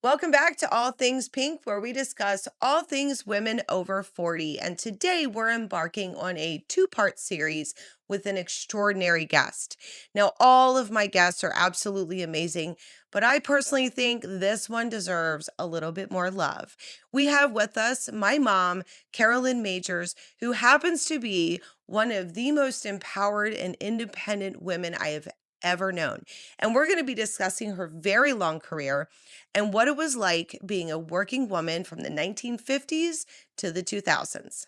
Welcome back to All Things Pink, where we discuss all things women over 40. And today we're embarking on a two-part series with an extraordinary guest. Now, all of my guests are absolutely amazing, but I personally think this one deserves a little bit more love. We have with us my mom, Carolyn Magers, who happens to be one of the most empowered and independent women I have ever known. And we're going to be discussing her very long career and what it was like being a working woman from the 1950s to the 2000s.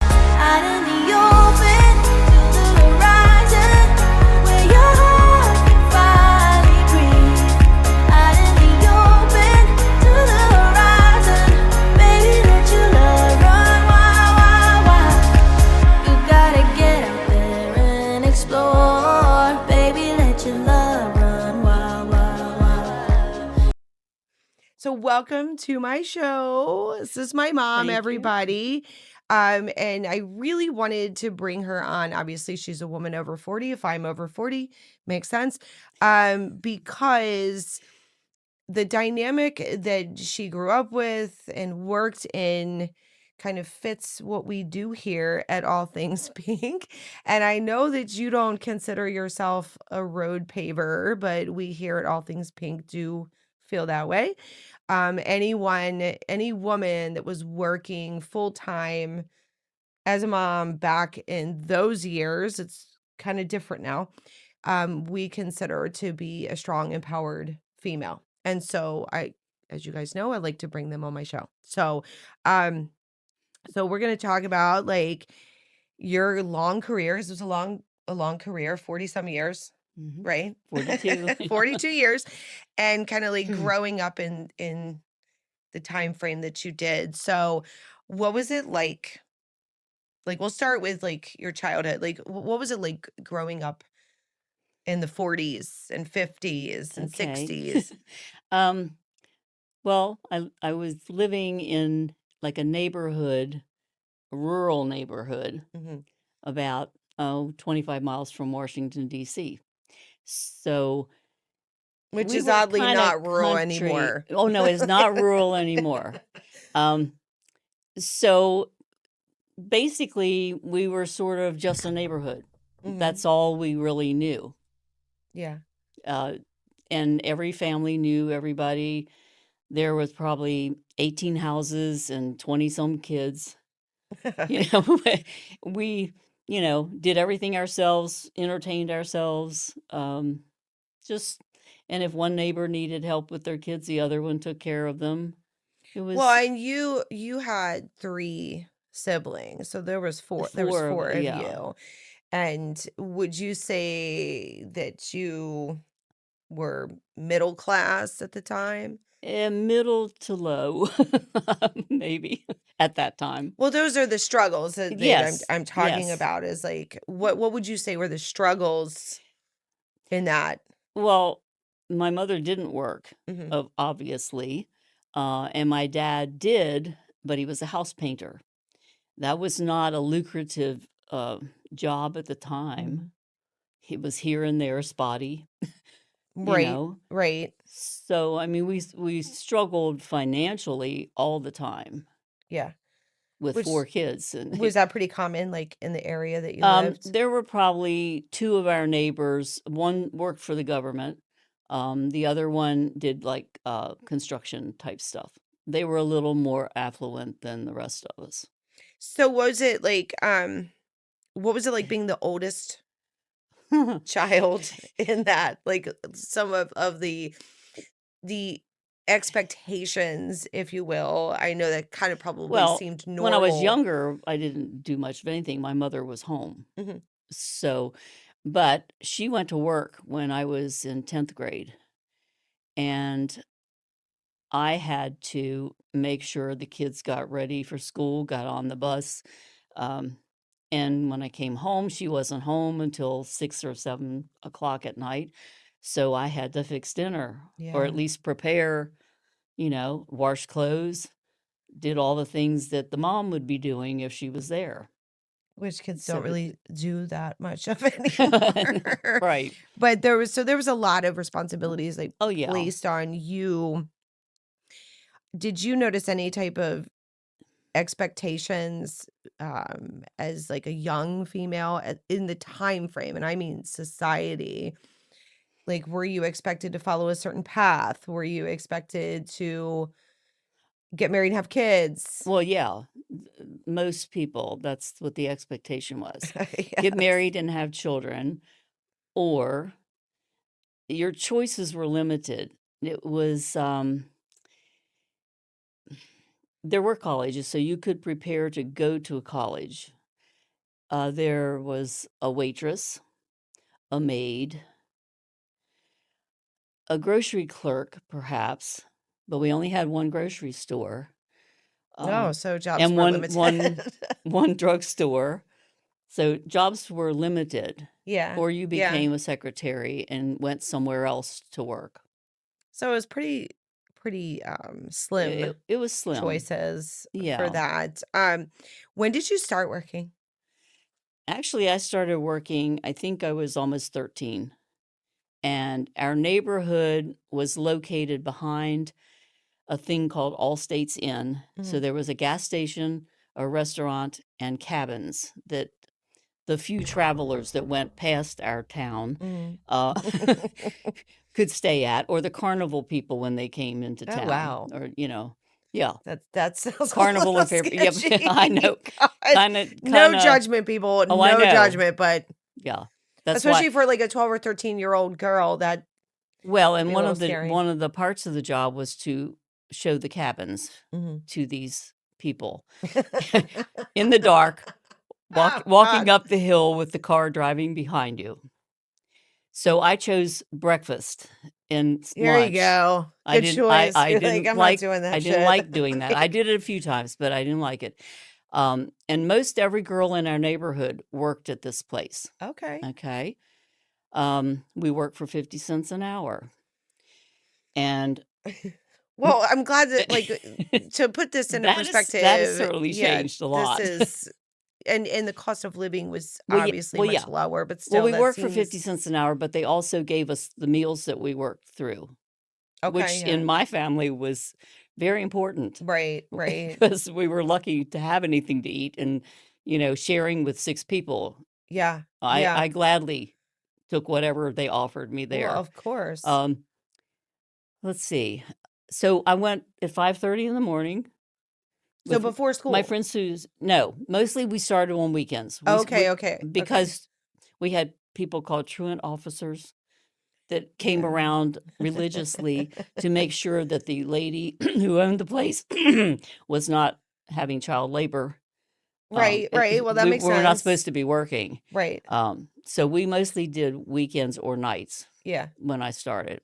Out in the open to the horizon, where your heart can finally breathe. Out in the open to the horizon, baby, let your love run wild, wild, wild. You gotta get out there and explore, baby, let your love run wild, wild, wild. So, welcome to my show. This is my mom, Thank you. everybody. And I really wanted to bring her on. Obviously, she's a woman over 40. If I'm over 40, makes sense. Because the dynamic that she grew up with and worked in kind of fits what we do here at All Things Pink. And I know that you don't consider yourself a road paver, but we here at All Things Pink do feel that way. Any woman that was working full time as a mom back in those years, it's kind of different now. We consider to be a strong, empowered female. And so as you guys know, I like to bring them on my show. So, we're going to talk about like your long careers. It was a long career, 40 some years, Mhm. right? 42. 42 years, and kind of like growing up in the time frame that you did. So, what was it like? Like, we'll start with like your childhood. Like, what was it like growing up in the 40s and 50s and Okay. 60s? Well, I was living in like a neighborhood, a rural neighborhood, Mhm. about 25 miles from Washington, D.C. So Which we is were oddly kind of not rural country. anymore. Oh, no, it's not rural anymore. So basically, we were sort of just a neighborhood. Mhm. That's all we really knew. Yeah. And every family knew everybody. There was probably 18 houses and 20 some kids. You know, we, did everything ourselves, entertained ourselves. Just, and if one neighbor needed help with their kids, the other one took care of them. It Well, was and you had 3 siblings, so there was 4 four, of yeah, you. And would you say that you were middle class at the time? middle to low, maybe at that time. Well, those are the struggles that Yes, I'm talking yes. about is like what would you say were the struggles in that? Well, my mother didn't work, Mhm. obviously, and my dad did, but he was a house painter. That was not a lucrative job at the time. Mhm. It was here and there, spotty, you Right, know. right. So I mean, we struggled financially all the time Yeah. with Which 4 kids, and was that pretty common like in the area that you lived? there were probably 2 of our neighbors. One worked for the government. The other one did like construction type stuff. They were a little more affluent than the rest of us. So was it like what was it like being the oldest child in that? Like some of the expectations, if you will. I know that kind of probably Well, seemed when I was normal. younger, I didn't do much of anything. My mother was home. Mhm. So, but she went to work when I was in 10th grade, and I had to make sure the kids got ready for school, got on the bus. Um, and when I came home, she wasn't home until 6 or 7 o'clock at night. So I had to fix dinner or Yeah. at least prepare, wash clothes, did all the things that the mom would be doing if she was there. which kids So don't really do that much of anymore. right. But there was a lot of responsibilities, like, Oh, yeah. placed on you. Did you notice any type of expectations, as, like, a young female in the time frame, and I mean society? Like, were you expected to follow a certain path? Were you expected to get married and have kids? Well, yeah. Most people, that's what the expectation was. Get Yes. married and have children, or your choices were limited. It was, there were colleges, so you could prepare to go to a college. There was a waitress, a maid, a grocery clerk, perhaps, but we only had one grocery store, No, so jobs and were one limited. one drugstore. So jobs were limited, Yeah, or you yeah. became a secretary and went somewhere else to work. So it was pretty, slim It was slim. choices for Yeah. that. When did you start working? Actually, I started working, I think I was almost 13, and our neighborhood was located behind a thing called All States Inn. So Mhm, there was a gas station, a restaurant, and cabins that the few travelers that went past our town mhm. uh, could stay at, or the carnival people when they came into Oh, town, wow. or, yeah, That sounds a carnival little and fair. Yep, I know. sketchy. God, Kind no of. judgment, people, Oh, I no know. judgment, but Yeah, that's why. especially for, like, a 12 or 13-year-old girl, that Well, would and be a little scary. one of the parts of the job was to show the cabins Mhm. to these people in the dark, Oh, walking God. up the hill with the car driving behind you. So I chose breakfast and Here you lunch. go. Good choice. You're like, "I'm not doing I that didn't shit." like doing that. I did it a few times, but I didn't like it. And most every girl in our neighborhood worked at this place. Okay. Okay. We worked for 50 cents an hour. And Well, I'm glad that, like, to put this into that has perspective, certainly yeah, changed a this lot. is and the cost of living was Well, yeah, obviously well, much yeah. lower, but Well, still, we that worked for 50 seems cents an hour, but they also gave us the meals that we worked through, okay, which yeah. in my family was very important Right, right. because we were lucky to have anything to eat, and, sharing with 6 people, Yeah, I yeah. gladly took whatever they offered me Well, there. of course. Um, let's see. So I went at 5:30 in the morning So with before my school? friend Sue's. No, mostly we started on weekends. Okay, okay, okay. Because we had people called truant officers that came Yeah. around religiously to make sure that the lady who owned the place was not having child labor. Right, right, well, that We makes were not supposed sense. to be working. Right. So we mostly did weekends or nights Yeah. when I started.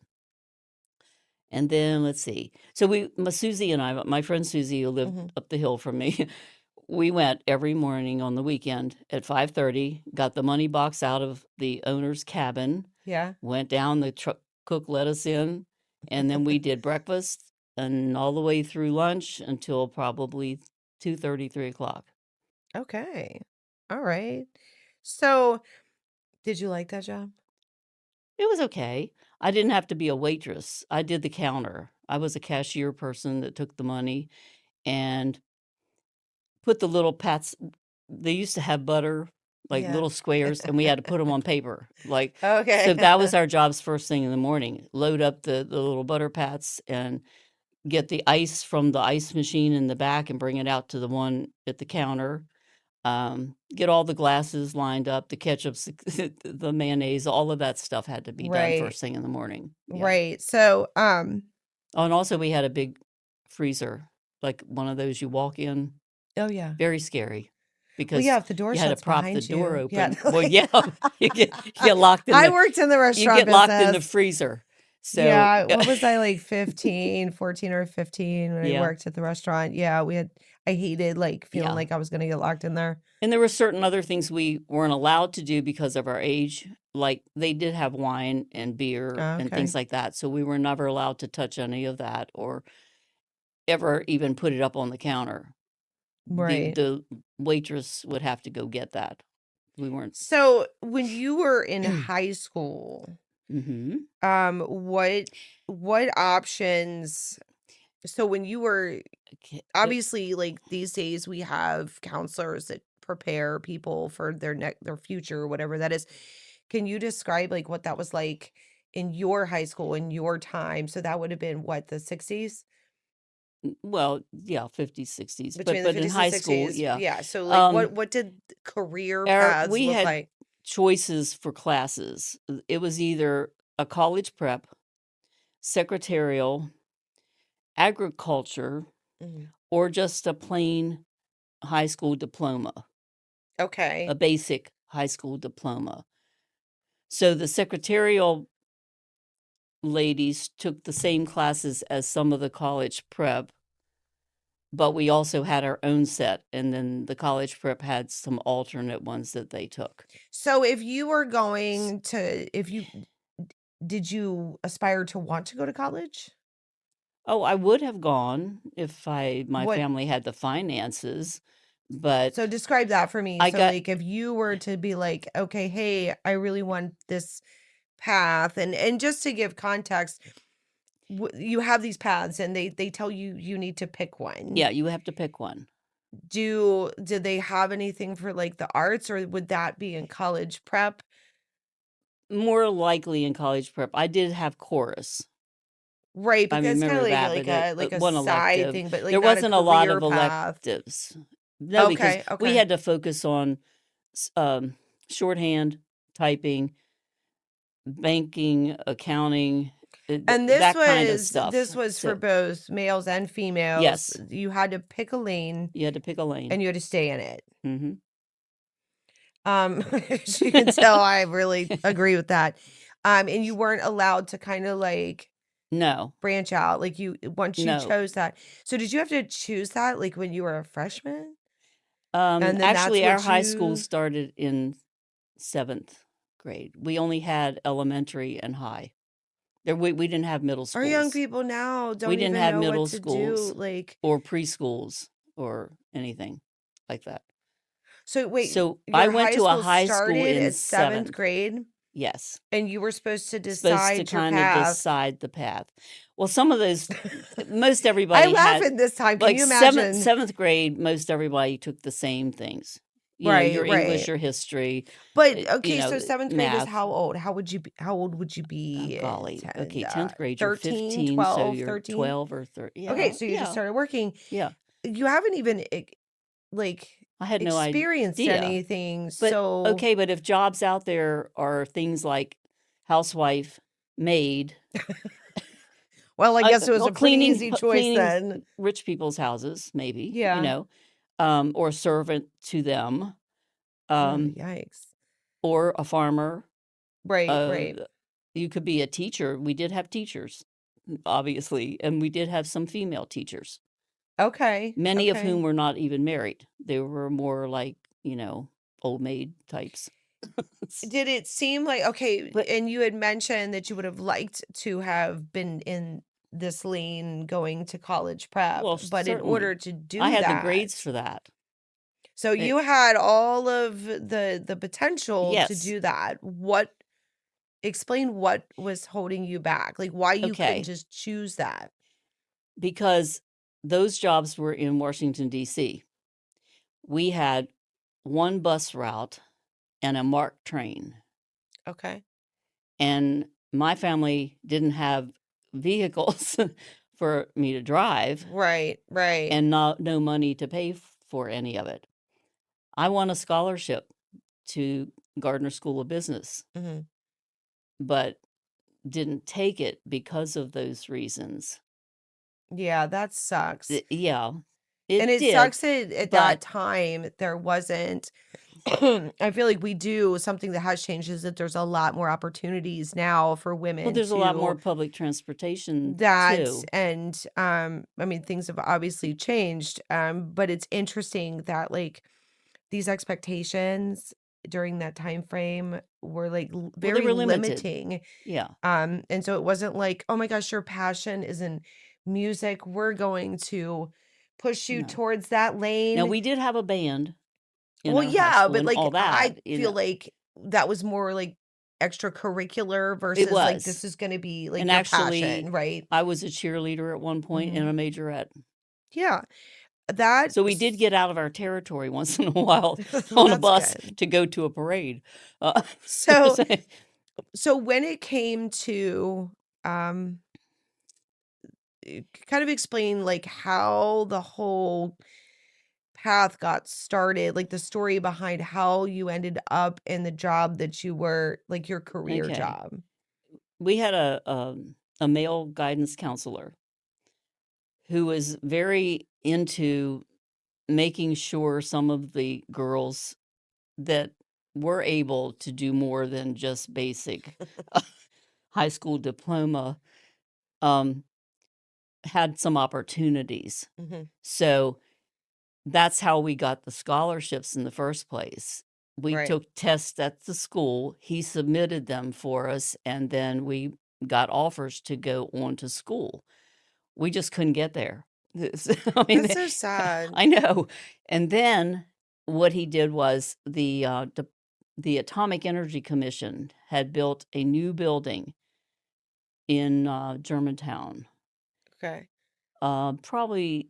And then let's see. So Susie and I, my friend Susie, who lived Mhm. up the hill from me, we went every morning on the weekend at 5:30, got the money box out of the owner's cabin, Yeah. went down, the truck cook let us in, and then we did breakfast and all the way through lunch until probably 2:30, 3 o'clock. Okay. Alright. So, did you like that job? It was okay. I didn't have to be a waitress. I did the counter. I was a cashier person that took the money and put the little pats. They used to have butter, like Yeah. little squares, and we had to put them on paper, like, so Okay. that was our jobs first thing in the morning. Load up the little butter pats and get the ice from the ice machine in the back and bring it out to the one at the counter. Get all the glasses lined up, the ketchups, the mayonnaise, all of that stuff had to be done Right, first thing in the morning. Yeah. right. So, Oh, and also we had a big freezer, like one of those you walk in. oh, yeah. Very scary Well, yeah, because if the door you had to shuts prop the behind door you. Yeah, open. Well, like yeah, you get locked in I worked in the you restaurant get locked in the business. freezer. So, Yeah, what was I, like, 15, 14 or 15 when I yeah, worked at the restaurant? Yeah, I hated, like, feeling yeah. like I was gonna get locked in there. And there were certain other things we weren't allowed to do because of our age. Like, they did have wine and beer Oh, and things okay. like that, so we were never allowed to touch any of that or ever even put it up on the counter. Right. the waitress would have to go get that. We weren't. So, when you were in high school, Mm-hmm. what options so when you were obviously, like, these days, we have counselors that prepare people for their future, or whatever that is. Can you describe, like, what that was like in your high school, in your time? So that would have been what, the '60s? Well, yeah, 50s, 60s, Between the but in 50s and high school, 60s, yeah. yeah, so, like, Um, what did career paths we look had like? choices for classes. It was either a college prep, secretarial, agriculture, Mhm. or just a plain high school diploma, Okay. a basic high school diploma. So the secretarial ladies took the same classes as some of the college prep, but we also had our own set, and then the college prep had some alternate ones that they took. So if you were going to if you did you aspire to want to go to college? Oh, I would have gone if my What family had the finances, but So describe that for me. I So, got like, if you were to be like, "Okay, hey, I really want this path," and just to give context, you have these paths, and they tell you you need to pick one. yeah, you have to pick one. Did they have anything for, like, the arts, or would that be in college prep? More likely in college prep. I did have chorus. Right, I because it's kinda remember like that, like but a like a one side elective. thing, but, like, There not a wasn't a lot career of path. electives. No, because Okay, we okay. had to focus on shorthand, typing, banking, accounting, And that kind of this stuff. was for So, both males and females. yes, You had to pick a lane, you had to pick a lane. and you had to stay in it. Mhm. As you can tell, I really agree with that. And you weren't allowed to kinda, like, No, branch out, like, you once you no. chose that. So did you have to choose that, like, when you were a freshman? And then that's Actually, our what high school you started in 7th grade. We only had elementary and high. We didn't have middle our young schools. people now We don't didn't even have know what middle to do, schools like or preschools or anything like that. so wait, So, I your went high to a school high school started in at 7th 7th. grade, Yes. and you were supposed to Supposed to decide your kinda path. decide the path. Well, some of those most I everybody laugh had at this time, can like you 7th imagine? 7th grade, most everybody took the same things. Right, Your English, right. your history, But, okay, so 7th grade is math. how old? How old would you Oh, be in golly. 10 Okay, 10th grade, you're 13, 15, so 12, you're 13? 12 or 13. Okay, Yeah, so you just yeah, started working. yeah. You haven't even, like, I had no experienced idea. anything, But so okay, but if jobs out there are things like housewife, maid, well, I guess it was well, a pretty cleaning easy choice cleaning then. rich people's houses, maybe, Yeah. or servant to them, Oh, um, yikes. or a farmer. Right, Uh, right. you could be a teacher. We did have teachers, obviously, and we did have some female teachers, Okay, many of okay. whom were not even married. They were more like, old maid types. Did it seem like okay, But and you had mentioned that you would have liked to have been in this lane going to college prep, well, but in certainly. order to I do had the grades that for that. so It you had all of the potential to Yes. do that. What explain what was holding you back? Like, why you couldn't Okay. just choose that? Because those jobs were in Washington, D.C. We had one bus route and a MARC train, Okay. and my family didn't have vehicles for me to drive Right, right. and no money to pay for any of it. I won a scholarship to Gardner School of Business, Mhm. but didn't take it because of those reasons. Yeah, that sucks. Yeah, And it it did, sucks that at that but time there wasn't I feel like we do something that has changed is that there's a lot more opportunities now for well, women there's a lot more to public transportation that too. and I mean things have obviously changed but it's interesting that like these expectations during that time frame were like Well, they very were limited. limiting. Yeah. And so it wasn't like, oh my gosh, your passion is in music. We're going to push you No. towards that Now, lane? we did have a band in Well, our high yeah, school but, and like, all I that, feel like that was more, like, extracurricular It versus, like, was. this is gonna be, And like, your actually, passion, right? I was a cheerleader at one point and Mhm. a majorette. Yeah. That So we did s get out of our territory once in a while well, on a that's bus good. to go to a parade. So So so when it came to, um, kind of explain, like, how the whole path got started, like, the story behind how you ended up in the job that you were like, your career okay. job. We had a male guidance counselor who was very into making sure some of the girls that were able to do more than just basic high school diploma um, had some opportunities. Mhm. So that's how we got the scholarships in the first place. We Right. took tests at the school, he submitted them for us, and then we got offers to go on to school. We just couldn't get there. I mean, That's so sad. I know. And then what he did was the Atomic Energy Commission had built a new building in Germantown, Okay. probably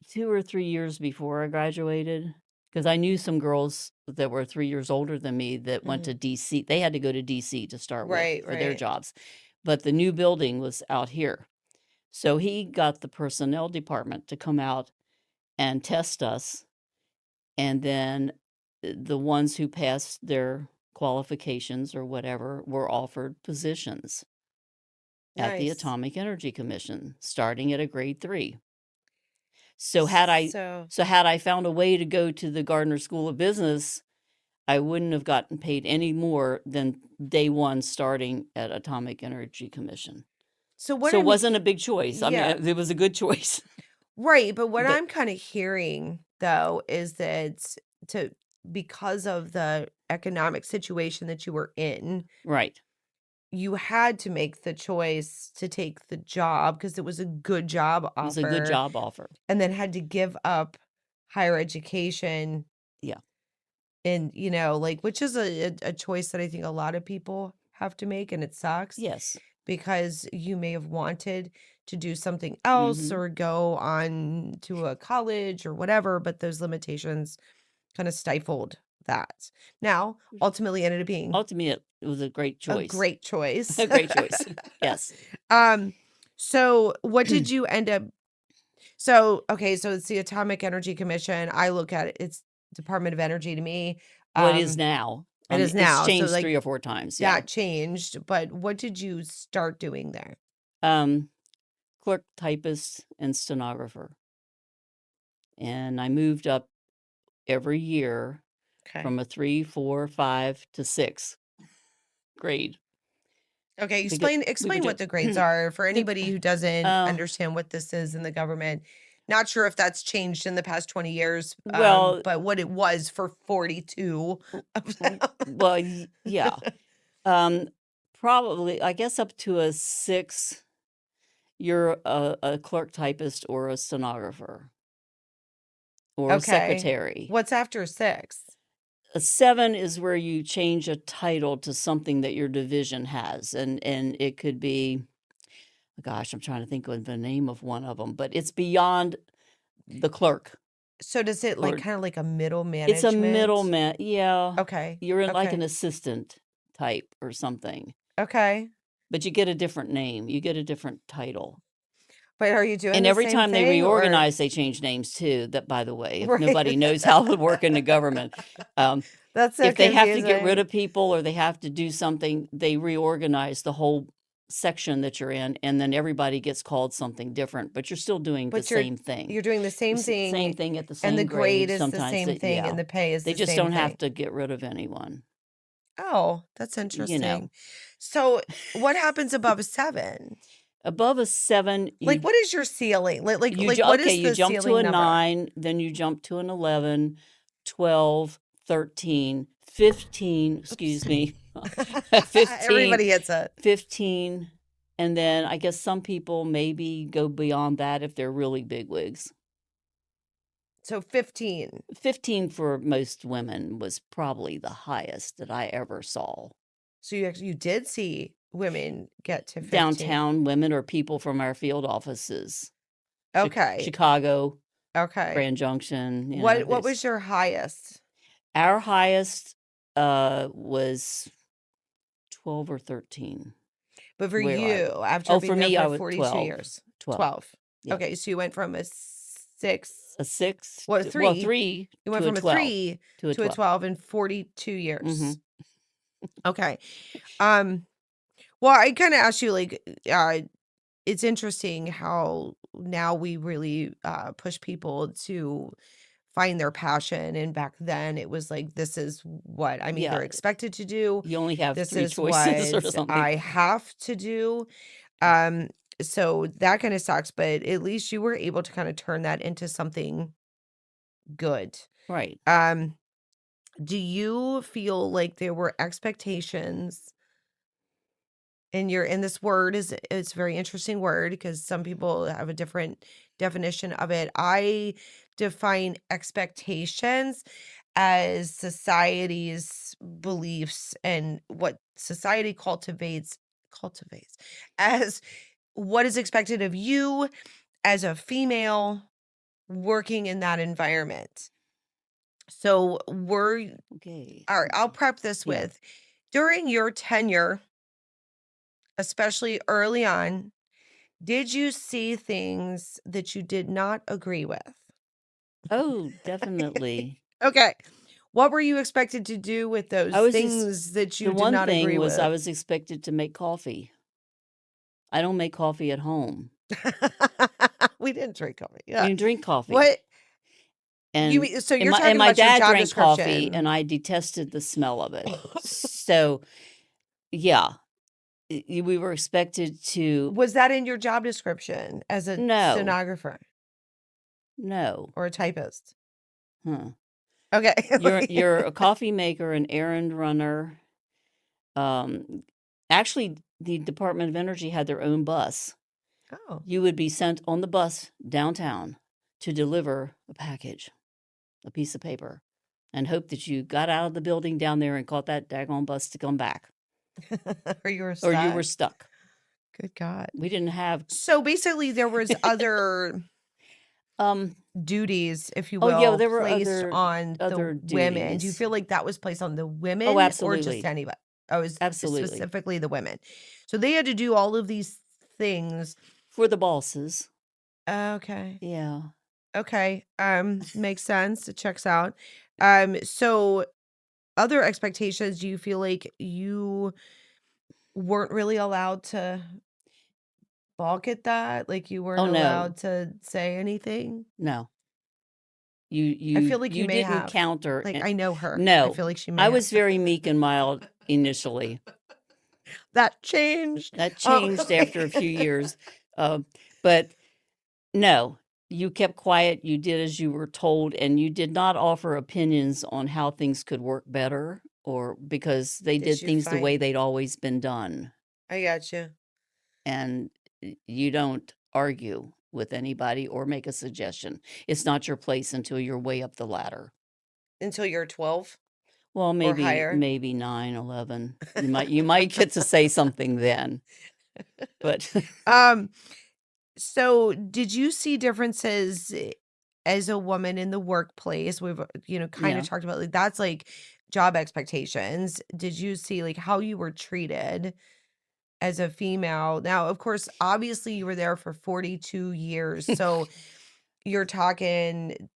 2 or 3 years before I graduated, because I knew some girls that were 3 years older than me that went to Mhm. DC. They had to go to DC to start with Right, for their right. jobs, but the new building was out here. So he got the personnel department to come out and test us, and then the ones who passed their qualifications or whatever were offered positions at the Nice. Atomic Energy Commission, starting at a grade 3. So So had I found a way to go to the Gardner School of Business, I wouldn't have gotten paid any more than day 1 starting at Atomic Energy Commission. so what So it I'm wasn't a he big choice. I mean, yeah. it was a good choice. Right, but what But I'm kinda hearing, though, is that to because of the economic situation that you were in, right. you had to make the choice to take the job because it was a good job It was a good offer, job offer. and then had to give up higher education Yeah. and, like which is a choice that I think a lot of people have to make, and it sucks Yes. because you may have wanted to do something else Mhm. or go on to a college or whatever, but those limitations kinda stifled that. Now, ultimately ended up being Ultimately, it was a great a choice. great choice. A great choice. Yes. Um, so what did you end up okay, so it's the Atomic Energy Commission. I look at it, it's Department of Energy to me. What is Um, now? it is It's now. So, changed like, 3 or 4 times, yeah. that changed, but what did you start doing there? Um, clerk, typist, and stenographer. And I moved up every year Okay. from a 3, 4, 5 to 6 grade. Okay, Because we were explain do what the grades are for the anybody who doesn't uh, understand what this is in the government. Not sure if that's changed in the past 20 years, well, but what it was for 42 of them. well, yeah. Um, probably, I guess up to a 6, you're a clerk, typist, or a stenographer, or a Okay. secretary. What's after 6? A 7 is where you change a title to something that your division has, and it could be, gosh, I'm trying to think of the name of one of them, but it's beyond the clerk, So does it like or kind of like a middle it's a management? middleman. Yeah, Okay. you're in like an Okay. assistant type or something, Okay. but you get a different name, you get a different title. But are you doing And the every same time they thing or reorganize, they change names too. That, by the way, if right? nobody knows how to work in the government, um, That's so if they have to get rid confusing. of people or they have to do something, they reorganize the whole section that you're in, and then everybody gets called something different, but you're still doing the But same thing. you're doing the same Same thing thing at the and the same grade grade. is the Sometimes, same thing yeah, and the pay is they the just same don't have thing. to get rid of anyone. Oh, that's You know, interesting. So, what happens above a 7? above a 7, Like, what is your ceiling? What okay, is you the jump to ceiling a number? 9, then you jump to an 11, 12, 13, 15, excuse Oops. me, 15, Everybody hits it. 15, and then I guess some people maybe go beyond that if they're really big wigs. So 15. 15 for most women was probably the highest that I ever saw. So you did see women get to 15. Downtown women or people from our field offices. Okay. Chicago, Okay. Grand Junction. What was your highest? Our highest was 12 or 13. But for where I you, was. after being For there me, I for was 42 12. years. 12. Yeah. Okay, so you went from a 6. A 6. Well, 3. Well, 3 You went to a from a 12. 3 to a to a 12. 12 in 42 years. Mhm. Okay. Well, I kind of asked you like it's interesting how now we really push people to find their passion, and back then it was like, this is what I'm either Yeah. expected to do. You only have This 3 is choices or what something. I have to do. So that kind of sucks, but at least you were able to kind of turn that into something good. Right. Do you feel like there were expectations, and this word is, it's a very interesting word because some people have a different definition of it. I define expectations as society's beliefs and what society cultivates as what is expected of you as a female working in that environment. So Okay. all right, I'll prep this Yeah. with, during your tenure, especially early on, did you see things that you did not agree with? Oh, definitely. Okay. What were you expected to do with those I was things that you the did one not thing agree was I with? was expected to make coffee. I don't make coffee at home. We didn't drink coffee. We Yeah. didn't drink coffee. What you And mean? So and you're my talking about your dad job drank coffee, description. and I detested the smell of it. So, yeah, we were expected to. Was that in your job description as a No, stenographer no. or a typist? Huh. Okay. You're a coffee maker, an errand runner. Actually, the Department of Energy had their own bus. Oh. You would be sent on the bus downtown to deliver a package, a piece of paper, and hope that you got out of the building down there and caught that daggone bus to come back, Or you were or stuck? you were stuck. Good God. We didn't have. So basically there was other duties, if you Oh yeah, will, there were placed on the other women. Do you duties. feel like that was placed on the Oh, women or just absolutely, anybody? Oh, it was absolutely. specifically the women. So they had to do all of these things. For the bosses. Okay. Yeah. Okay. Makes sense. It checks out. So other expectations, do you feel like you weren't really allowed to balk at that? Like you weren't Oh no, allowed to say anything? no. I feel like you You may didn't have. counter. Like, I know her. I No, feel like she may I have. was very meek and mild initially. That changed. That changed after a few years. But no, you kept quiet. You did as you were told, and you did not offer opinions on how things could work better, or because they Did did you things the way find? they'd always been done. I got you. And you don't argue with anybody or make a suggestion. It's not your place until you're way up the ladder. Until you're 12 Well, or higher. maybe 9, 11. You might get to say something then. But So did you see differences as a woman in the workplace? We've, kind yeah. of talked about like that's like job expectations. Did you see like how you were treated as a female? Now, of course, obviously you were there for 42 years. So you're talking,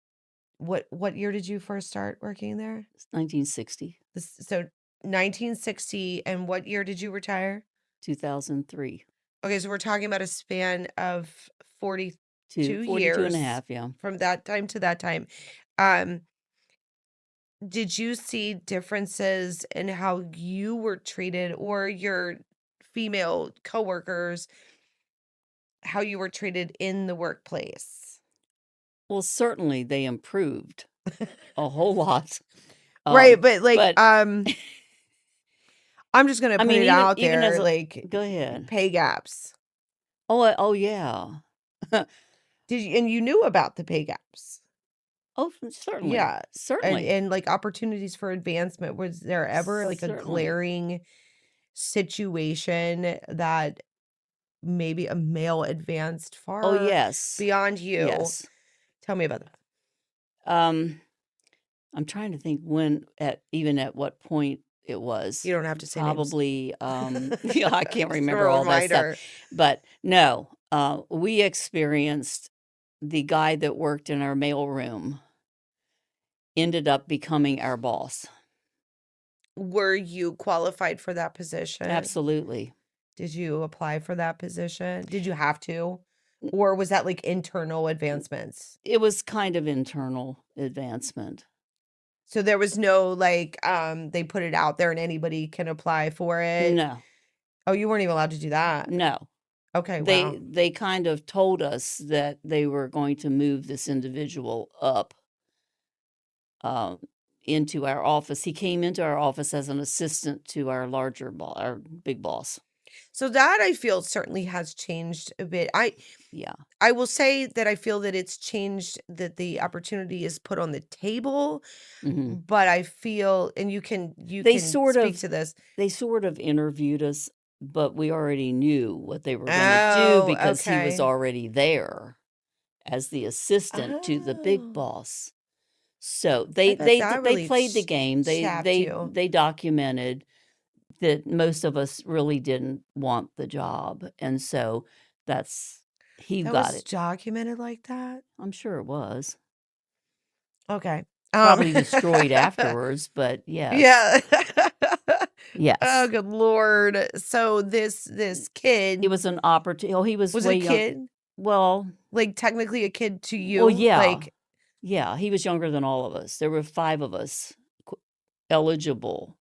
what year did you first start working there? It's 1960, So 1960, and what year did you retire? 2003 Okay, so we're talking about a span of 42 to 42 and a years half, yeah. from that time to that time. Um, did you see differences in how you were treated or your female coworkers, how you were treated in the workplace? Well, certainly they improved a whole lot. Right, but like But I'm just gonna I put mean, it out even as there, a like go ahead. pay gaps. Oh, yeah. And you knew about the pay gaps? Oh, certainly, Yeah, certainly, and, like, opportunities for advancement, was there ever, like, a certainly. glaring situation that maybe a male advanced Oh, far yes, beyond you? yes. Tell me about that. Um, I'm trying to think at what point it was. You don't have to say names. Probably, yeah, I can't Just a remember all that stuff. reminder. But no, we experienced the guy that worked in our mailroom ended up becoming our boss. Were you qualified for that position? Absolutely. Did you apply for that position? Did you have to? Or was that, like, internal advancements? It was kind of internal advancement. So there was no, like, they put it out there and anybody can apply for it? No, Oh, you weren't even allowed to do that? no. Okay, They wow. they kind of told us that they were going to move this individual up um, into our office. He came into our office as an assistant to our big boss. So that I feel certainly has changed a bit. Yeah. I will say that I feel that it's changed, that the opportunity is put on the table, Mhm. but I feel, and you They can sort speak of to this. they sort of interviewed us, but we already knew what they were gonna do Oh, because he was okay. already there as the assistant to the big Oh, boss. So I they bet they that they really played the game. They chapped they you. they documented that most of us really didn't want the job, and so that's he That got was it. documented like that? I'm sure it was. Okay. Probably destroyed afterwards, but yes. Yeah. Oh, Yes. good lord. So this He kid was an opportu oh, he was was it way a young. kid? Well, Like, technically a kid to well, you? yeah. Like, Yeah, he was younger than all of us. There were 5 of us q eligible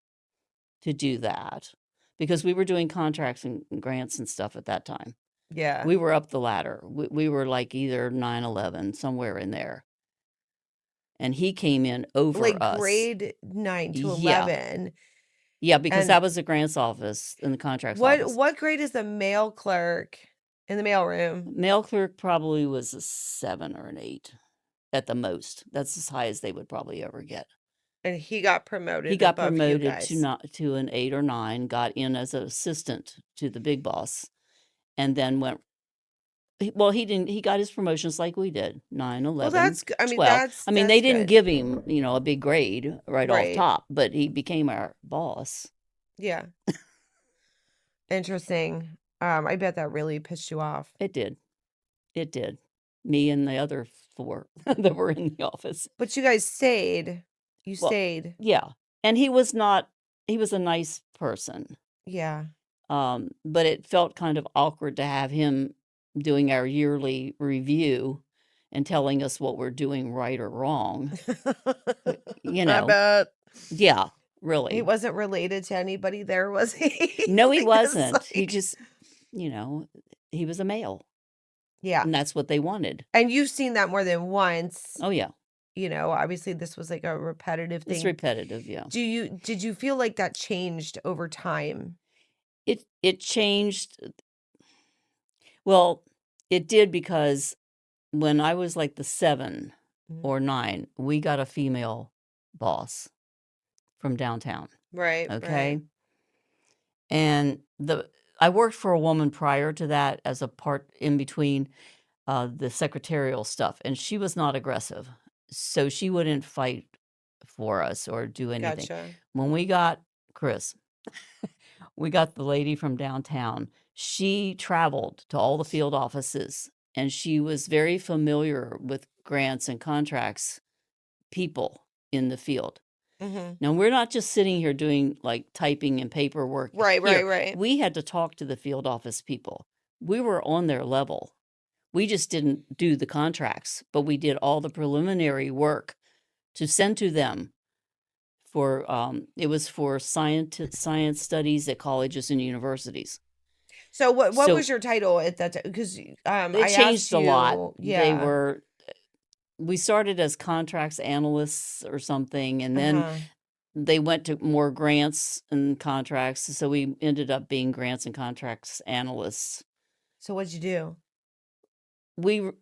to do that because we were doing contracts and grants and stuff at that time. yeah. We were up the ladder. We were, like, either 9, 11, somewhere in there, and he came in over Like, us. grade 9 to Yeah. 11. Yeah, because And that was the grants office and the contracts what office. what grade is the male clerk in the mailroom? Mail clerk probably was a 7 or an 8 at the most. That's as high as they would probably ever get. And he got He promoted got above you promoted to guys. not to an 8 or 9, got in as an assistant to the big boss, and then he got his promotions like we did, 9, Well, 11, I mean, 12. I mean, they that's didn't good. give him, a big grade right off Right. top, but he became our boss. Yeah. Interesting. I bet that really pissed you off. It did. It did. Me and the other 4 that were in the office. But you guys stayed. You Well, stayed. yeah, and he was a nice person. Yeah. But it felt kind of awkward to have him doing our yearly review and telling us what we're doing right or wrong. But, I bet. yeah, He really. wasn't related to anybody there, was he? No, he Like, it's wasn't. He like, just, you know, he was a male, yeah. and that's what they wanted. And you've seen that more than once. Oh, yeah. Obviously this was like a repetitive It's thing. repetitive, yeah. Did you feel like that changed over time? It changed. Well, it did because when I was like the 7 Mhm. or 9, we got a female boss from downtown, Right, right. okay? And I worked for a woman prior to that as a part in between, the secretarial stuff, and she was not aggressive, so she wouldn't fight for us or do anything. Gotcha. When we got Chris, we got the lady from downtown. She traveled to all the field offices, and she was very familiar with grants and contracts people in the field. Mhm. Now, we're not just sitting here doing, like, typing and paperwork Right, right, here. right. We had to talk to the field office people. We were on their level. We just didn't do the contracts, but we did all the preliminary work to send to them for, it was for science studies at colleges and universities. So what So was your title at that time? Because it I asked changed a lot. you, They yeah. were we started as contracts analysts or something, and then Uh-huh. they went to more grants and contracts, so we ended up being grants and contracts analysts. So what'd you do? We were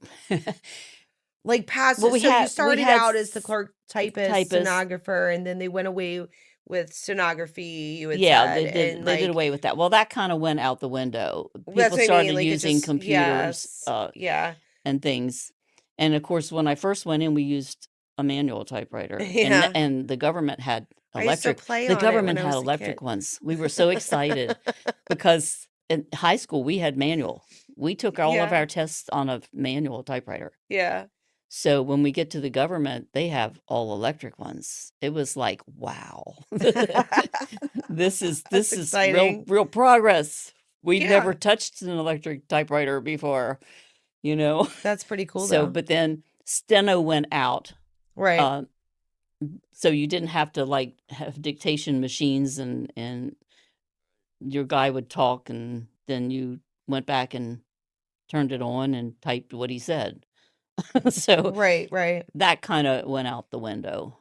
Like past Well, so you we started had out as the clerk, typist, typists. stenographer, and then they went away with stenography, you had Yeah, said, and, they did like away with that. Well, that kinda went out the window. that's People what I mean, started like, it using just computers, yes. Yeah. and things. And of course, when I first went in, we used a manual typewriter, Yeah. and the government had I used to electric. play The on it when government I had was a electric kid. ones. We were so excited because in high school we had manual. We took all of Yeah. our tests on a manual typewriter. Yeah. So when we get to the government, they have all electric ones. It was like, wow. That's This is real exciting. real progress. We'd never Yeah. touched an electric typewriter before, you know. That's pretty cool, So, though. but then steno went out. Right. Uh, so you didn't have to like have dictation machines and your guy would talk and then you went back and turned it on and typed what he said. So Right, right. that kind of went out the window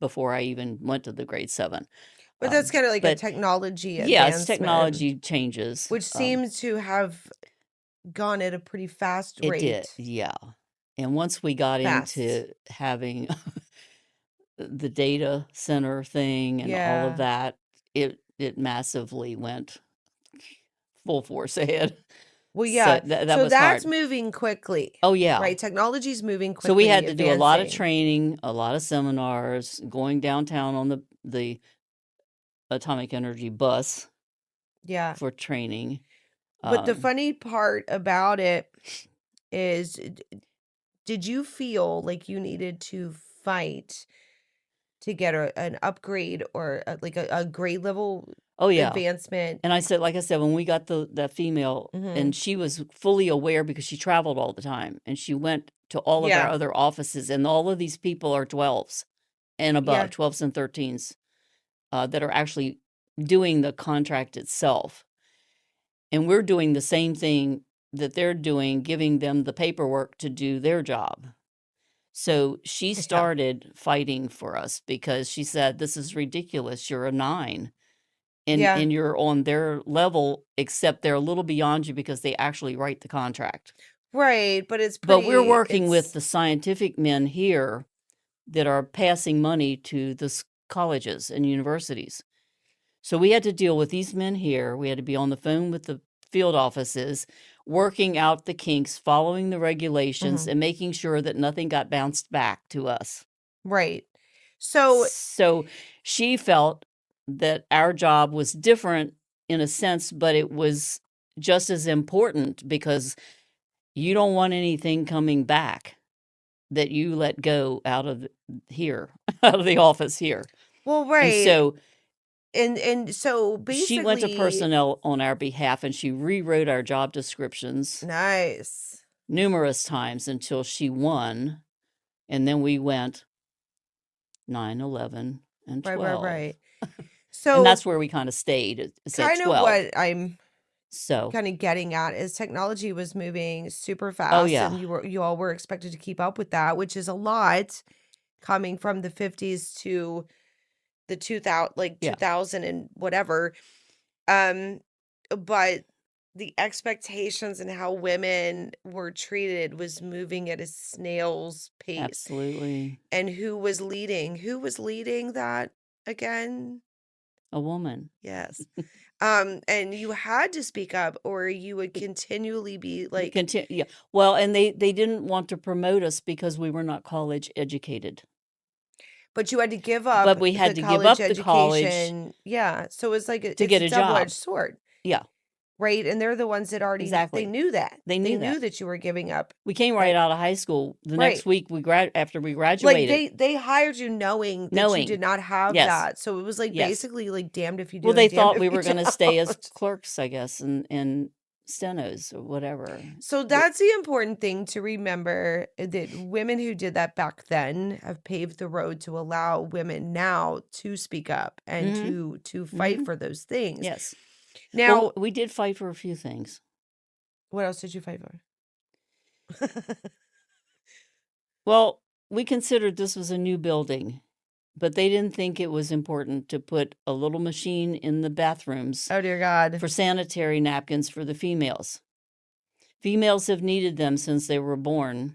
before I even went to the grade 7. But that's kinda like a But technology yeah, it's advancement, technology changes. which seems to have gone at a pretty fast It did, rate. yeah. And once we got Fast. into having the data center thing and all of Yeah. that, it massively went full force ahead. Well, So yeah. that So was that's hard. moving quickly, Oh, yeah. right? Technology's moving So we quickly, had to do a lot of advancing. training, a lot of seminars, going downtown on the atomic energy bus Yeah. for training. But the Um, funny part about it is, did you feel like you needed to fight to get an upgrade or like a grade level oh, yeah. advancement? And I said, like I said, when we got that female, Hmm. and she was fully aware because she traveled all the time and she went to all of our Yeah. other offices, and all of these people are 12s and Yeah. above, 12s and 13s, that are actually doing the contract itself. And we're doing the same thing that they're doing, giving them the paperwork to do their job. So she Yeah. started fighting for us because she said, "This is ridiculous. You're a 9 Yeah. and you're on their level, except they're a little beyond you because they actually write the contract." Right. But it's But we're pretty, working with it's, the scientific men here that are passing money to the colleges and universities. So we had to deal with these men here. We had to be on the phone with the field offices, working out the kinks, following the regulations, mhm, and making sure that nothing got bounced back to us. right. So, So she felt that our job was different in a sense, but it was just as important because you don't want anything coming back that you let go out of here, out of the office here. well, And right. so And so she went to basically, personnel on our behalf and she rewrote our job descriptions nice. numerous times until she won. And then we went 9, 11, and Right, right, 12. right. And So that's where we kind of stayed. It's at kind of 12. what I'm So, kind of getting at is technology was moving super oh fast yeah, and you all were expected to keep up with that, which is a lot coming from the 50s to the 2000, like yeah, 2000 and whatever. Um but the expectations and how women were treated was moving at a snail's pace. absolutely. And who was leading that again? A woman. Yes. And you had to speak up or you would continually be like, Continue, yeah. Well, and they didn't want to promote us because we were not college educated. but you had to give up But we the had to give college up the college education. Yeah. So it's like to it's get a a double-edged job. sword, Yeah, right? And they're the ones that already they exactly. knew that. They They knew knew that. that you were giving up We came right that out of high school. The next right. week after we Like graduated, they hired you knowing that you did knowing. not have Yes. that. So it was like Yes. basically like damned if you Well, do they and damned thought if we you were gonna stay as don't. clerks, I guess, and stenos or whatever. So that's the important thing to remember that women who did that back then have paved the road to allow women now to speak up and Mhm. to fight Mhm. for those things. Yes. Well, Now, we did fight for a few things. what else did you fight for? Well, we considered this was a new building, but they didn't think it was important to put a little machine in the bathrooms Oh dear God. for sanitary napkins for the females. Females have needed them since they were born.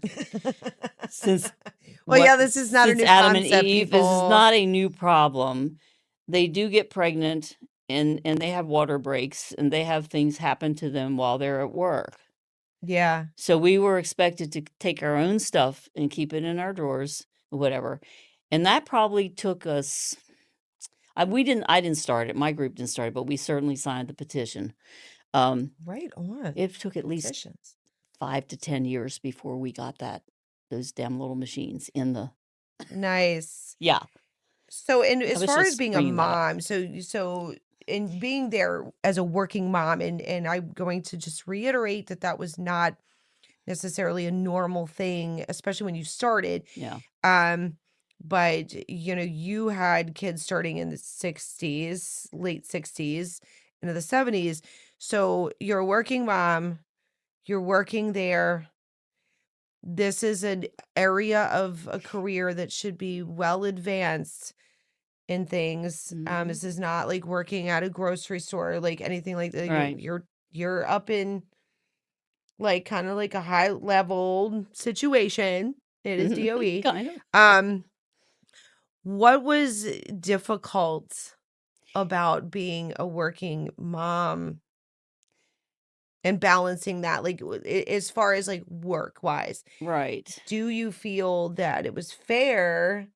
Since Well, yeah, this is not a new Adam and concept, Eve, this is people. not a new problem. They do get pregnant and they have water breaks and they have things happen to them while they're at work. Yeah. So we were expected to take our own stuff and keep it in our drawers, whatever. And that probably took us I didn't start it. My group didn't start it, but we certainly signed the petition. Right on. It took at least Petitions. 5 to 10 years before we got those damn little machines in the Nice. Yeah. So, and I as was far as just being a bringing that up. mom, so in being there as a working mom, and I'm going to just reiterate that that was not necessarily a normal thing, especially when you started. Yeah. But you had kids starting in the 60s, late 60s, into the 70s. So you're a working mom, you're working there. This is an area of a career that should be well advanced in things. Mhm. This is not like working at a grocery store, like anything like that. Right. You're up in like kind of like a high level situation. It is DOE. Kind of. Um, what was difficult about being a working mom and balancing that, like as far as like work wise? Right. Do you feel that it was fair?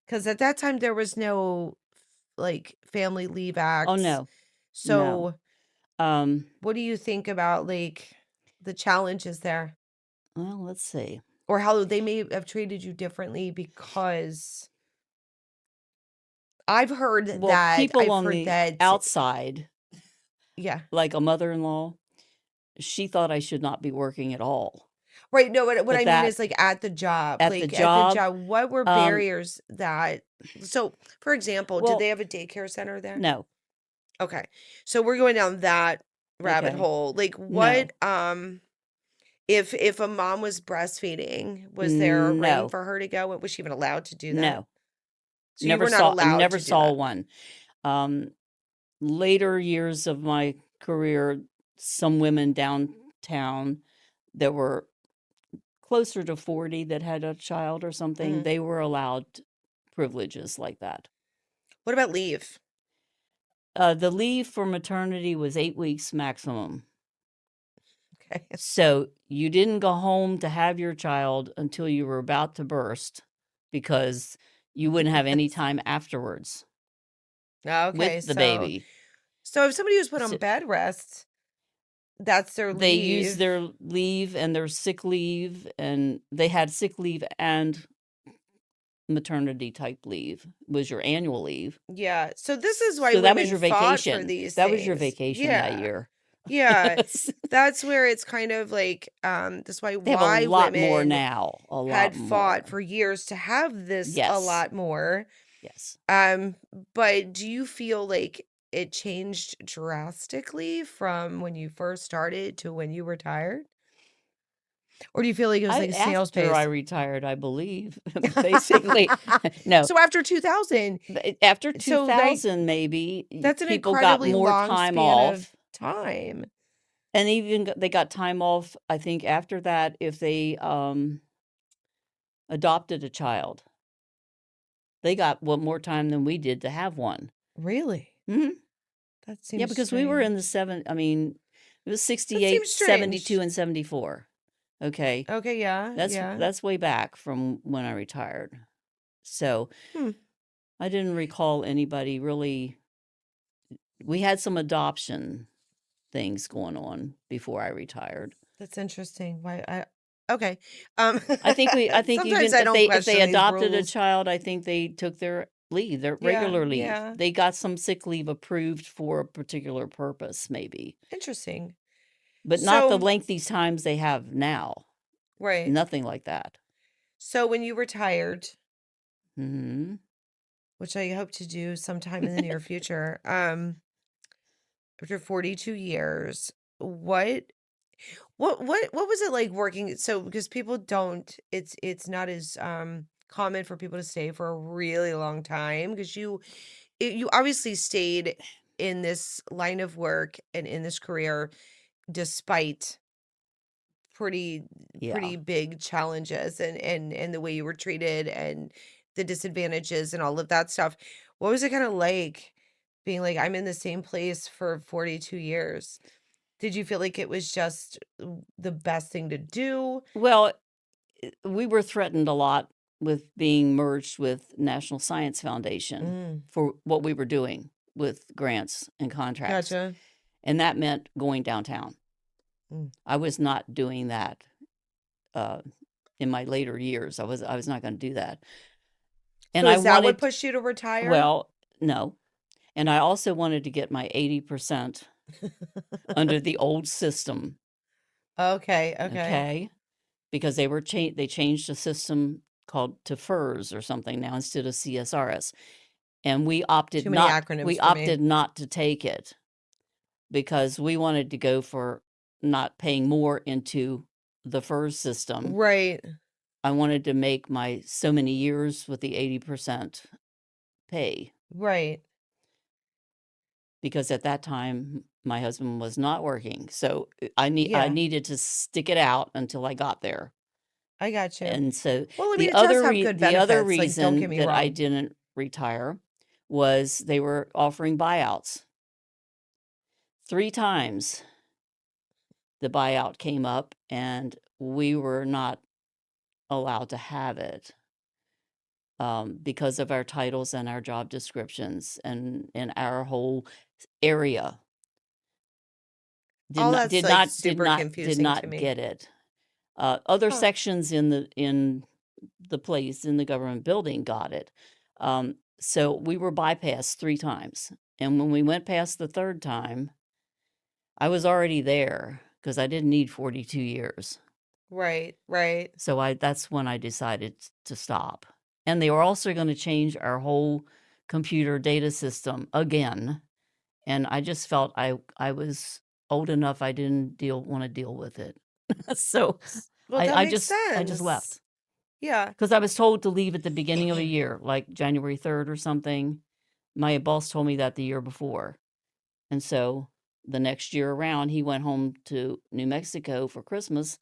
Because at that time there was no like family leave Oh, acts. no. No. So Um, what do you think about like the challenges there? well, let's see. Or how they may have treated you differently because Well, people I've on heard the that outside, yeah. like a mother-in-law, she thought I should not be working at all. Right, no, what But I mean that is, like, at the job, at the like, at the job, job, what were um, barriers that so, for example, did well, they have a daycare center there? no. Okay, so we're going down that rabbit Okay. hole, like, No. what, if a mom was breastfeeding, was there a ring No. for her to go? Was she even allowed to do that? No. So you were not allowed Never to do saw that? one. Um, later years of my career, some women downtown that were closer to 40 that had a child or something, Mhm. they were allowed privileges like that. What about leave? The leave for maternity was 8 weeks maximum. Okay. So you didn't go home to have your child until you were about to burst because you wouldn't have any Nice. time afterwards with Okay, the so baby. if somebody was put on So bed rest, that's their they used leave. their leave and their sick leave, and they had sick leave and maternity type leave was your annual leave. Yeah, so this is why So that was women your fought for vacation. these That was your things. vacation that Yeah. year. Yeah. Yes. That's where it's kind of like, that's They have a why lot more women now, a lot had fought more. for years to have this a Yes. lot more. Yes. But do you feel like it changed drastically from when you first started to when you retired? Or do you feel like it was like a snail's After I pace? retired, I believe, basically. No, So after 2000, after so like 2000, maybe that's an people got incredibly more long time span of off, time. and even they got time off. I think after that, if they adopted a child, they got more time than we did to have one. Really? Hmm. That Yeah, seems because we were in the strange. seven. I mean, it was That seems 68, 72, strange. and 74. Okay, Okay, yeah, yeah. that's way back from when I retired. So Hmm, I didn't recall anybody really. We had some adoption things going on before I retired. that's interesting. Why okay. I think Sometimes even I if don't they question these adopted a rules. child, I think they took their leave, their Yeah, regular leave. yeah. They got some sick leave approved for a particular purpose, maybe, Interesting. but not the So, lengthy times they have now. right. Nothing like that. So when you retired, Hmm. which I hope to do sometime in the near future, after 42 years, what what was it like working so because people don't it's not as common for people to stay for a really long time because you obviously stayed in this line of work and in this career despite pretty Yeah. big challenges and the way you were treated and the disadvantages and all of that stuff. What was it kind of like being like, I'm in the same place for 42 years? Did you feel like it was just the best thing to do? Well, we were threatened a lot with being merged with National Science Foundation Mm, for what we were doing with grants and contracts, gotcha. and that meant going downtown. Mm. I was not doing that uh, in my later years. I was not going to do that, and So I is that what wanted. pushed you to retire? Well, no, and I also wanted to get my 80% under the old system. Okay, okay. Okay, because they changed the system called to FERS or something now instead of CSRS. And Too many acronyms we for me. opted not to take it because we wanted to go for not paying more into the FERS system. Right, I wanted to make my so many years with the 80% pay right. because at that time my husband was not working. So I Yeah, needed to stick it out until I got there. I got you. And so Well, I mean, it does have good the other benefits, like, don't get reason me that I wrong. didn't retire was they were offering buyouts. 3 times the buyout came up, and we were not allowed to have it, because of our titles and our job descriptions and our whole area All that's, like, super did confusing to not me. get it. Other Huh, sections in the place, in the government building got it. So we were bypassed 3 times, and when we went past the 3rd time, I was already there because I didn't need 42 years. right, right. So that's when I decided to stop. And they were also gonna change our whole computer data system again, and I just felt I was old enough, I didn't wanna deal with it. So, Well, that makes I just sense. left Yeah, because I was told to leave at the beginning of a year, like January 3rd or something. My boss told me that the year before, and so the next year around, he went home to New Mexico for Christmas.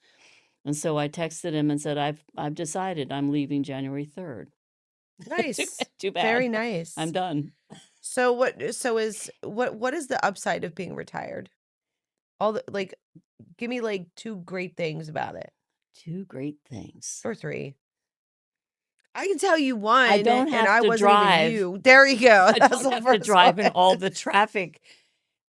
And so I texted him and said, I've decided I'm leaving January 3rd." nice. Too Very bad. I'm nice. done. What is the upside of being retired? All the like, give me, like, 2 great things about it, 2 great things. or 3. I can tell you I 1, don't and have I to wasn't even drive. you. There you go. I That's don't the have to first one. drive in all the traffic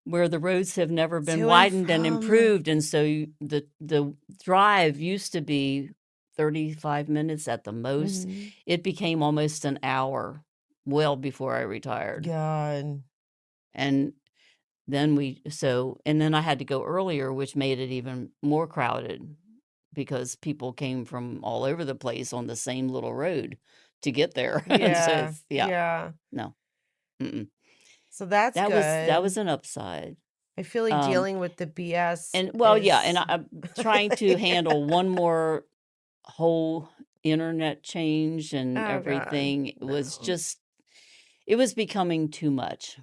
where the roads have never been To and widened and from. improved, and so the drive used to be 35 minutes at the most. Mhm. It became almost an hour well before I retired. God. And and then I had to go earlier, which made it even more crowded because people came from all over the place on the same little road to get there. And so Yeah, it's yeah, yeah. no. Mm-mm. So that's That was good. an upside. I feel like Um, dealing with the BS and well, yeah, and is I'm trying to handle one more whole internet change and oh god, everything. no. It was becoming too much.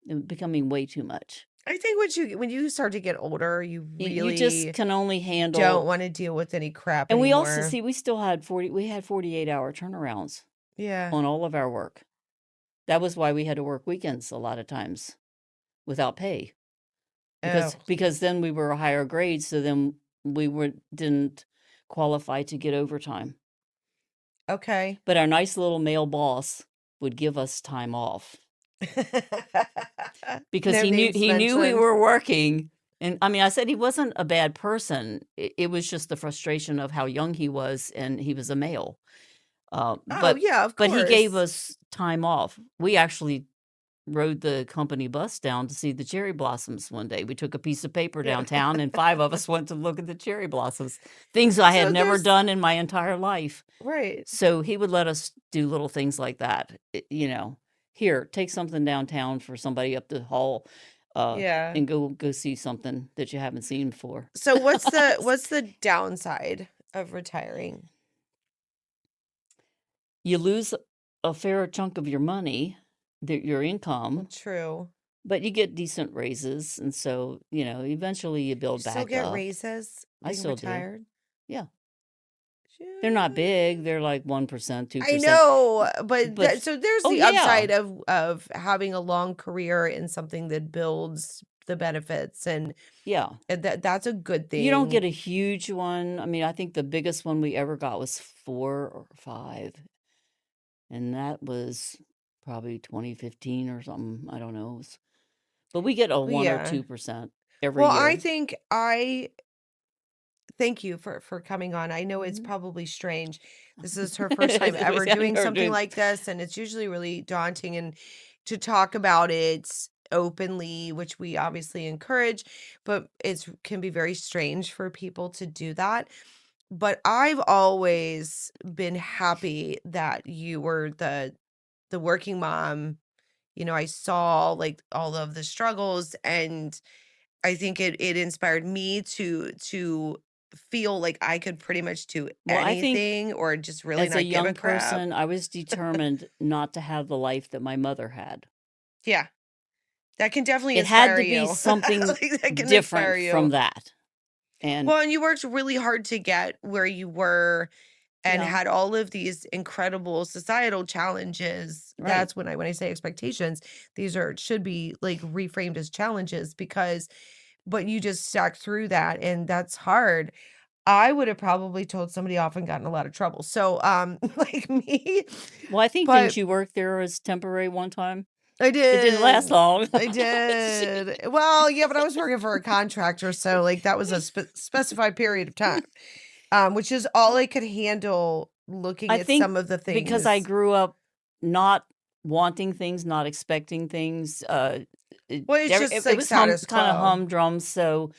It was becoming way too much. I think when you start to get older, you You just really can only don't handle. wanna deal with any crap And we also anymore. see, we still had 48-hour turnarounds Yeah. on all of our work. That was why we had to work weekends a lot of times without pay Oh, because then we were a higher grade, so then we didn't qualify to get overtime. okay. But our nice little male boss would give us time off because No names he knew we mentioned. were working. And I mean, I said he wasn't a bad person. It was just the frustration of how young he was, and he was a male. Uh, Oh, but yeah, of he gave course. us time off. We actually rode the company bus down to see the cherry blossoms one day. We took a piece of paper Yeah. downtown, and 5 of us went to look at the cherry blossoms, things I had So never there's done in my entire life. right. So he would let us do little things like that. "Here, take something downtown for somebody up the hall, Yeah. and go see something that you haven't seen before." So what's the downside of retiring? You lose a fair chunk of your money, your Well, income, true. but you get decent raises, and so, eventually you You build still back get up. raises? I being still do. retired? Yeah. They're not big. They're like 1%, 2%. I know, but so there's oh the yeah, upside of having a long career in something that builds the benefits, and yeah. that's a good thing. You don't get a huge one. I mean, I think the biggest one we ever got was 4 or 5, and that was probably 2015 or something. I don't know. But we get a 1 or Yeah. 2% every Well, year. I think thank you for coming on. I know it's Mhm. probably strange. This is her first time ever doing something like this, and it's usually really daunting. And to talk about it openly, which we obviously encourage, but it's can be very strange for people to do that. But I've always been happy that you were the working mom. You know, I saw like all of the struggles, and I think it inspired me to feel like I could pretty much do Well, I think anything or just really as a not give a young crap. person, I was determined not to have the life that my mother had. Yeah. That can definitely It had inspire to be you. something Like, that can inspire different from you. that. And Well, and you worked really hard to get where you were and yeah, had all of these incredible societal challenges. right. That's when I say expectations, these are should be like reframed as challenges because but you just stuck through that, and that's hard. I would have probably told somebody off and gotten in a lot of trouble. So, like me, Well, I think didn't but you work there as temporary one time? I It didn't last did. long. I did. Well, yeah, but I was working for a contractor, so like that was a specified period of time, which is all I could handle looking I at think some of the because I things. grew up not wanting things, not expecting things, Well, it's just it like was status kind of quo. humdrum. So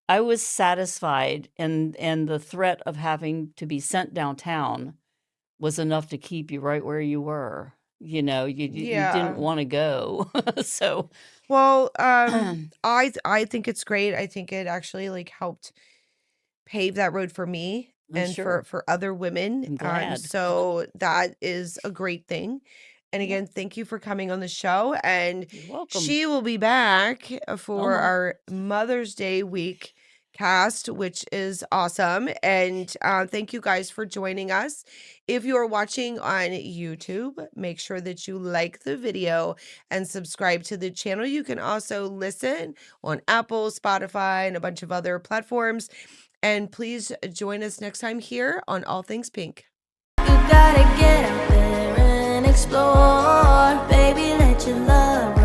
I was satisfied, and the threat of having to be sent downtown was enough to keep you right where you were. You know, you didn't Yeah. want to go. So Well, I think it's great. I think it actually like helped pave that road for me I'm and sure. for other women. I'm glad. So that is a great thing. And Yeah, again, thank you for coming on the show. And you're welcome. she will be back for Uh-huh. our Mother's Day week cast, which is awesome. And thank you guys for joining us. If you are watching on YouTube, make sure that you like the video and subscribe to the channel. You can also listen on Apple, Spotify, and a bunch of other platforms. And please join us next time here on All Things Pink. You gotta get out there and explore. Baby, let your love